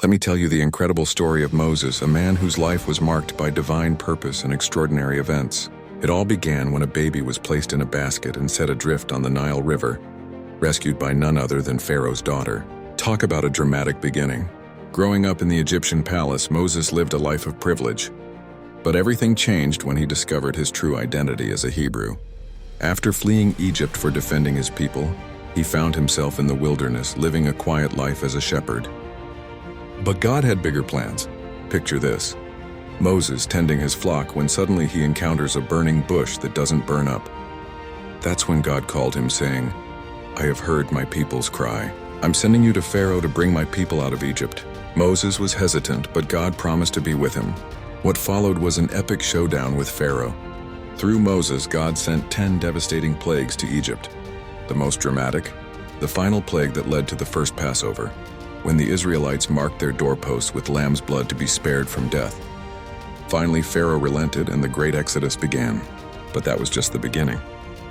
Let me tell you the incredible story of Moses, a man whose life was marked by divine purpose and extraordinary events. It all began when a baby was placed in a basket and set adrift on the Nile River, rescued by none other than Pharaoh's daughter. Talk about a dramatic beginning. Growing up in the Egyptian palace, Moses lived a life of privilege. But everything changed when he discovered his true identity as a Hebrew. After fleeing Egypt for defending his people, he found himself in the wilderness, living a quiet life as a shepherd. But God had bigger plans. Picture this: Moses tending his flock when suddenly he encounters a burning bush that doesn't burn up. That's when God called him, saying, "I have heard my people's cry. I'm sending you to Pharaoh to bring my people out of Egypt." Moses was hesitant, but God promised to be with him. What followed was an epic showdown with Pharaoh. Through Moses, God sent 10 devastating plagues to Egypt. The most dramatic, the final plague that led to the first Passover, when the Israelites marked their doorposts with lamb's blood to be spared from death. Finally, Pharaoh relented and the great Exodus began. But that was just the beginning.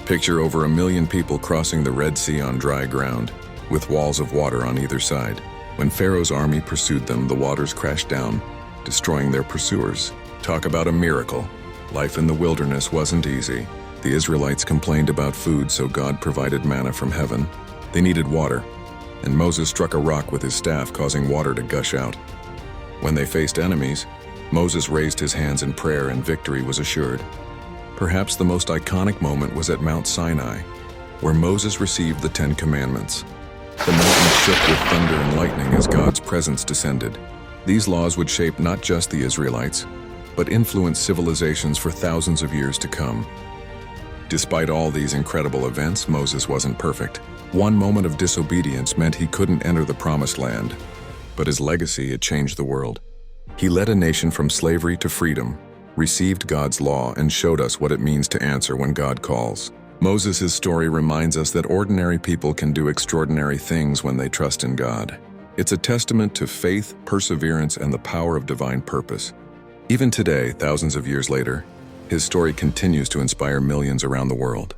Picture over 1 million people crossing the Red Sea on dry ground, with walls of water on either side. When Pharaoh's army pursued them, the waters crashed down, destroying their pursuers. Talk about a miracle. Life in the wilderness wasn't easy. The Israelites complained about food, so God provided manna from heaven. They needed water, and Moses struck a rock with his staff, causing water to gush out. When they faced enemies, Moses raised his hands in prayer and victory was assured. Perhaps the most iconic moment was at Mount Sinai, where Moses received the 10 Commandments. The mountain shook with thunder and lightning as God's presence descended. These laws would shape not just the Israelites, but influence civilizations for thousands of years to come. Despite all these incredible events, Moses wasn't perfect. One moment of disobedience meant he couldn't enter the Promised Land, but his legacy had changed the world. He led a nation from slavery to freedom, received God's law, and showed us what it means to answer when God calls. Moses' story reminds us that ordinary people can do extraordinary things when they trust in God. It's a testament to faith, perseverance, and the power of divine purpose. Even today, thousands of years later, his story continues to inspire millions around the world.